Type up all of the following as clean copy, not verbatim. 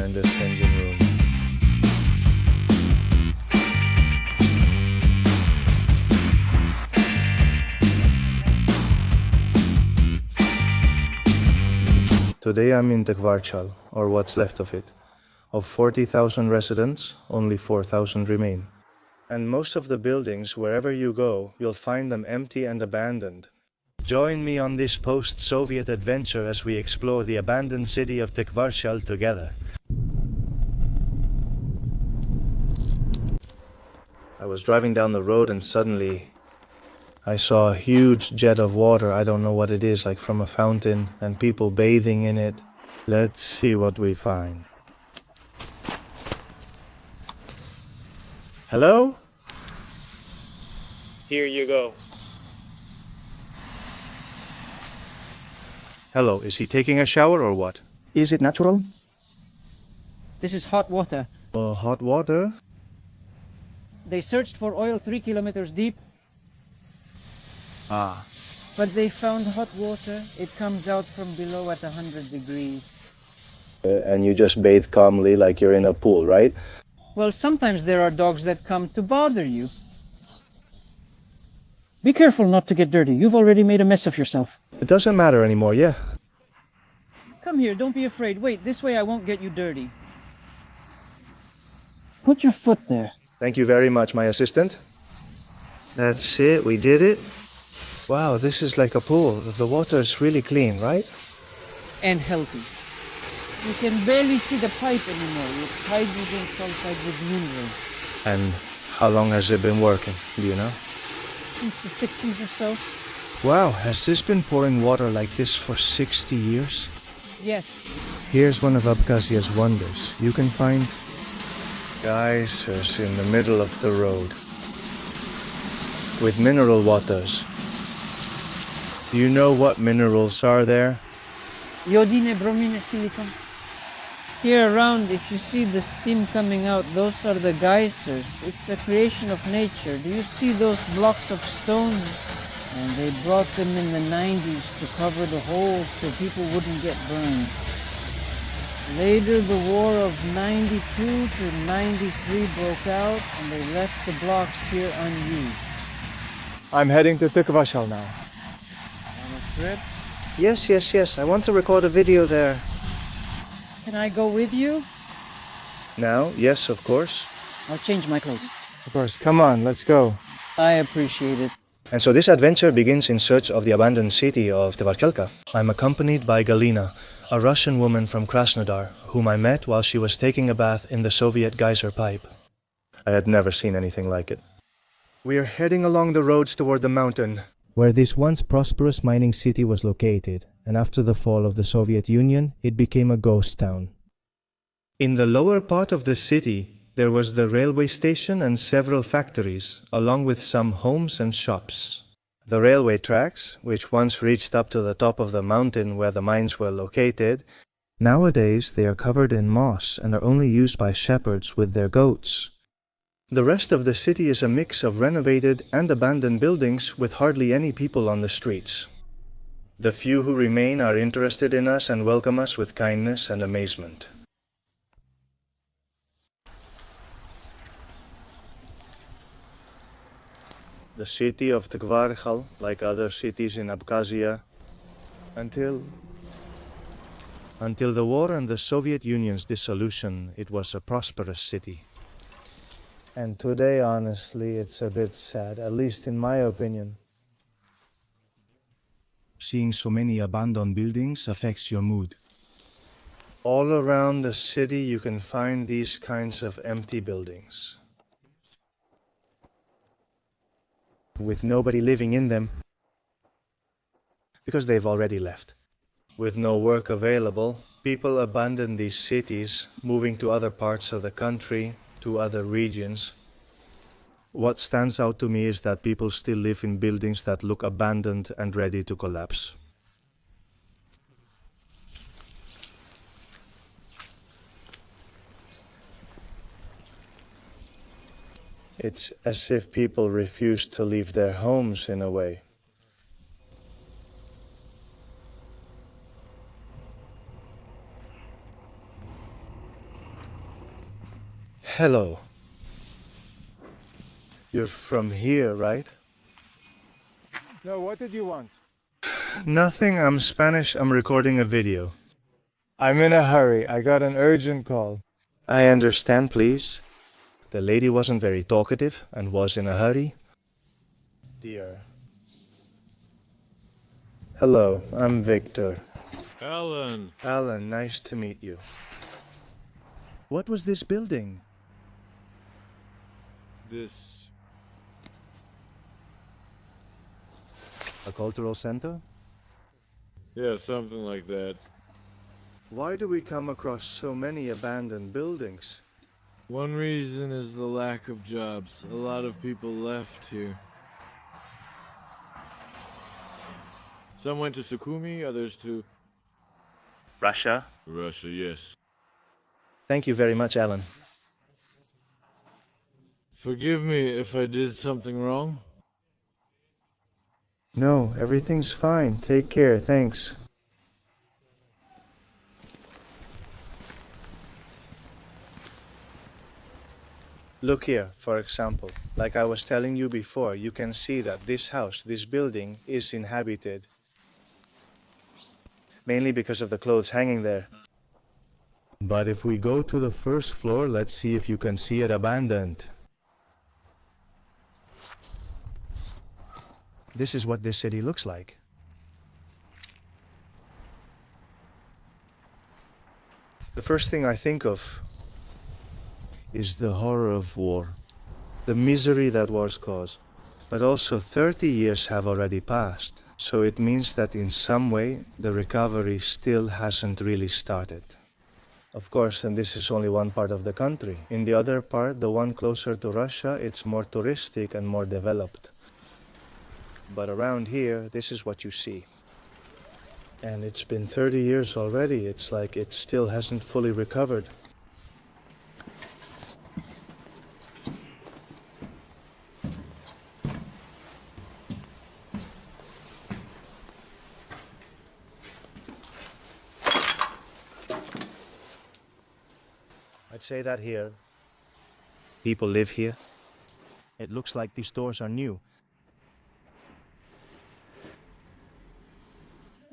in this engine room. Today I'm in Tkvarchal, or what's left of it. Of 40,000 residents, only 4,000 remain. And most of the buildings, wherever you go, you'll find them empty and abandoned. Join me on this post-Soviet adventure as we explore the abandoned city of Tkvarchal together. I was driving down the road and suddenly I saw a huge jet of water. I don't know what it is, like from a fountain, and people bathing in it. Let's see what we find. Hello? Here you go. Hello, is he taking a shower or what? Is it natural? This is hot water. Hot water? They searched for oil 3 kilometers deep, but they found hot water. It comes out from below at 100 degrees. And you just bathe calmly like you're in a pool, right? Well, sometimes there are dogs that come to bother you. Be careful not to get dirty. You've already made a mess of yourself. It doesn't matter anymore, yeah. Come here, don't be afraid. Wait, this way I won't get you dirty. Put your foot there. Thank you very much, my assistant. That's it, we did it. Wow, this is like a pool. The water is really clean, right? And healthy. You can barely see the pipe anymore. It's hydrogen sulfide with minerals. And how long has it been working, do you know? Since the 60s or so? Wow, has this been pouring water like this for 60 years? Yes. Here's one of Abkhazia's wonders. You can find geysers in the middle of the road with mineral waters. Do you know what minerals are there? Iodine, bromine, silicon. Here around, if you see the steam coming out, those are the geysers. It's a creation of nature. Do you see those blocks of stone? And they brought them in the 90s to cover the holes so people wouldn't get burned. Later, the war of 92 to 93 broke out, and they left the blocks here unused. I'm heading to Tkvarchal now. On a trip? Yes. I want to record a video there. Can I go with you? Now? Yes, of course. I'll change my clothes. Of course. Come on, let's go. I appreciate it. And so this adventure begins in search of the abandoned city of Tkvarchal. I'm accompanied by Galina, a Russian woman from Krasnodar, whom I met while she was taking a bath in the Soviet geyser pipe. I had never seen anything like it. We are heading along the roads toward the mountain, where this once prosperous mining city was located, and after the fall of the Soviet Union, it became a ghost town. In the lower part of the city, there was the railway station and several factories, along with some homes and shops. The railway tracks, which once reached up to the top of the mountain where the mines were located, nowadays they are covered in moss and are only used by shepherds with their goats. The rest of the city is a mix of renovated and abandoned buildings with hardly any people on the streets. The few who remain are interested in us and welcome us with kindness and amazement. The city of Tkvarchal, like other cities in Abkhazia, until the war and the Soviet Union's dissolution, it was a prosperous city. And today, honestly, it's a bit sad, at least in my opinion. Seeing so many abandoned buildings affects your mood. All around the city, you can find these kinds of empty buildings, with nobody living in them, because they've already left. With no work available, people abandon these cities, moving to other parts of the country, to other regions. What stands out to me is that people still live in buildings that look abandoned and ready to collapse. It's as if people refuse to leave their homes in a way. Hello. You're from here, right? No, what did you want? Nothing, I'm Spanish. I'm recording a video. I'm in a hurry. I got an urgent call. I understand, please. The lady wasn't very talkative and was in a hurry. Dear. Hello, I'm Victor. Alan. Alan, nice to meet you. What was this building? This. A cultural center? Yeah, something like that. Why do we come across so many abandoned buildings? One reason is the lack of jobs. A lot of people left here. Some went to Sukhumi, others to Russia? Russia, yes. Thank you very much, Alan. Forgive me if I did something wrong. No, everything's fine. Take care, thanks. Look here, for example. Like I was telling you before, you can see that this house, this building, is inhabited. Mainly because of the clothes hanging there. But if we go to the first floor, let's see if you can see it abandoned. This is what this city looks like. The first thing I think of is the horror of war, the misery that wars cause. But also 30 years have already passed, so it means that in some way the recovery still hasn't really started. Of course, and this is only one part of the country. In the other part, the one closer to Russia, it's more touristic and more developed. But around here, this is what you see. And it's been 30 years already. It's like it still hasn't fully recovered. I'd say that here. People live here. It looks like these doors are new.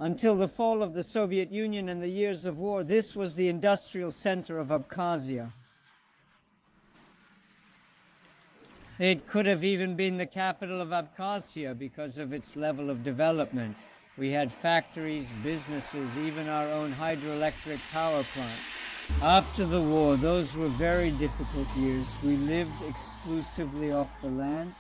Until the fall of the Soviet Union and the years of war, this was the industrial center of Abkhazia. It could have even been the capital of Abkhazia because of its level of development. We had factories, businesses, even our own hydroelectric power plant. After the war, those were very difficult years. We lived exclusively off the land.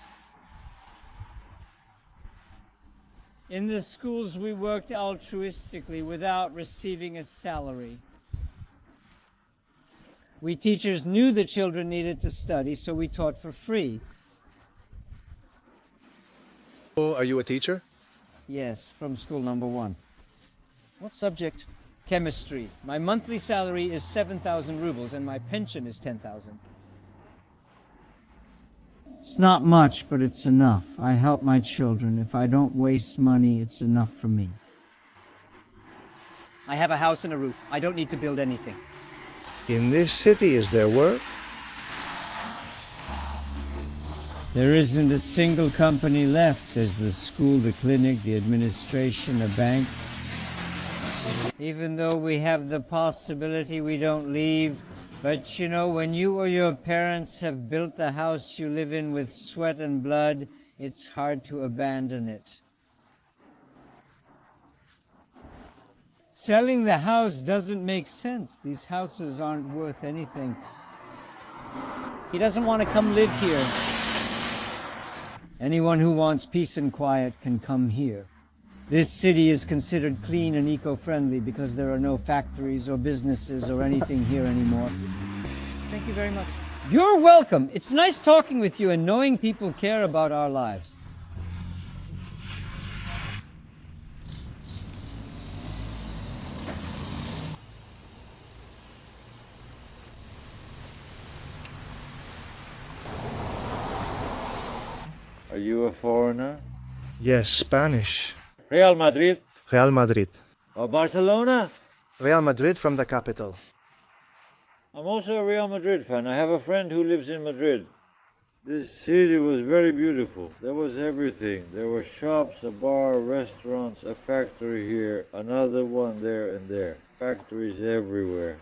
In the schools, we worked altruistically without receiving a salary. We teachers knew the children needed to study, so we taught for free. Oh, are you a teacher? Yes, from school number 1. What subject? Chemistry. My monthly salary is 7,000 rubles and my pension is 10,000. It's not much, but it's enough. I help my children. If I don't waste money, it's enough for me. I have a house and a roof. I don't need to build anything. In this city, is there work? There isn't a single company left. There's the school, the clinic, the administration, a bank. Even though we have the possibility, we don't leave. But you know, when you or your parents have built the house you live in with sweat and blood, it's hard to abandon it. Selling the house doesn't make sense. These houses aren't worth anything. He doesn't want to come live here. Anyone who wants peace and quiet can come here. This city is considered clean and eco-friendly because there are no factories or businesses or anything here anymore. Thank you very much. You're welcome. It's nice talking with you and knowing people care about our lives. Are you a foreigner? Yes, Spanish. Real Madrid Real Madrid. or Barcelona? Real Madrid from the capital. I'm also a Real Madrid fan. I have a friend who lives in Madrid. This city was very beautiful. There was everything. There were shops, a bar, restaurants, a factory here, another one there and there. Factories everywhere.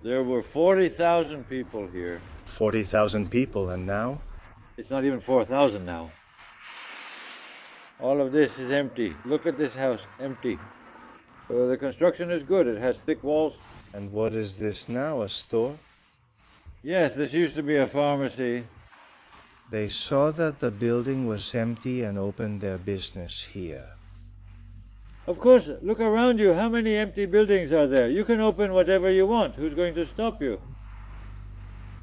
There were 40,000 people here. 40,000 people, and now? It's not even 4,000 now. All of this is empty. Look at this house, empty. The construction is good. It has thick walls. And what is this now, a store? Yes, this used to be a pharmacy. They saw that the building was empty and opened their business here. Of course, look around you. How many empty buildings are there? You can open whatever you want. Who's going to stop you?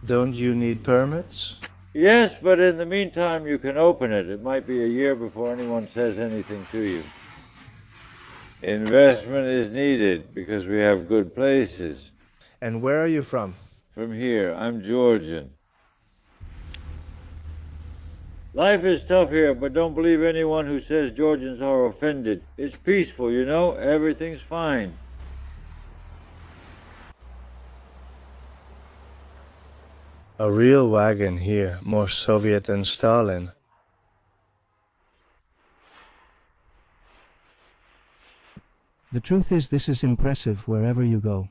Don't you need permits? Yes, but in the meantime, you can open it. It might be a year before anyone says anything to you. Investment is needed because we have good places. And where are you from? From here, I'm Georgian. Life is tough here, but don't believe anyone who says Georgians are offended. It's peaceful, you know? Everything's fine. A real wagon here, more Soviet than Stalin. The truth is, this is impressive wherever you go.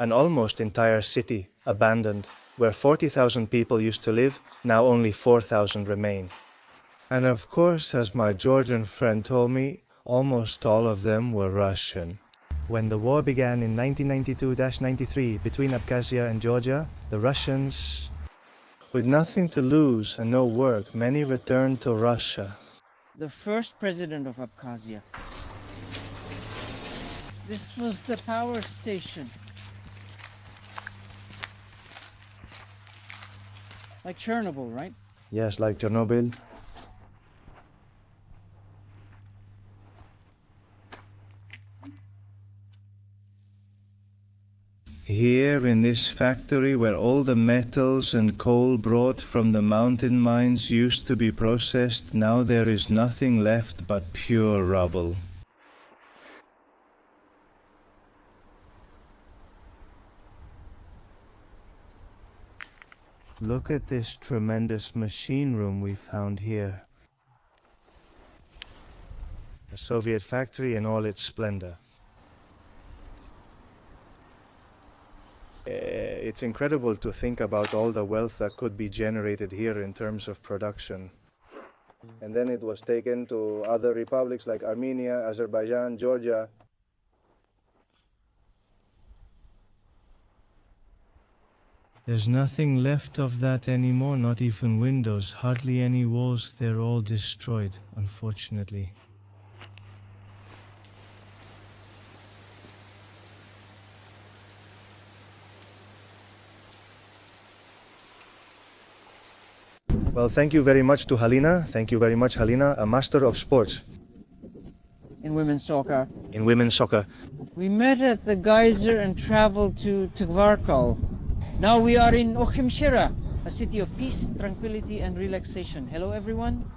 An almost entire city, abandoned, where 40,000 people used to live, now only 4,000 remain. And of course, as my Georgian friend told me, almost all of them were Russian. When the war began in 1992-93 between Abkhazia and Georgia, the Russians, with nothing to lose and no work, many returned to Russia. The first president of Abkhazia. This was the power station. Like Chernobyl, right? Yes, like Chernobyl. Here in this factory where all the metals and coal brought from the mountain mines used to be processed, now there is nothing left but pure rubble. Look at this tremendous machine room we found here. A Soviet factory in all its splendor. It's incredible to think about all the wealth that could be generated here in terms of production. And then it was taken to other republics like Armenia, Azerbaijan, Georgia. There's nothing left of that anymore, not even windows, hardly any walls. They're all destroyed, unfortunately. Well, thank you very much to Halina. Thank you very much, Halina, a master of sports. In women's soccer. In women's soccer. We met at the Geyser and traveled to Tkvarchal. Now we are in Okhimshira, a city of peace, tranquility, and relaxation. Hello, everyone.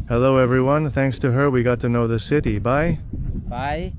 Hello, everyone. Thanks to her, we got to know the city. Bye. Bye.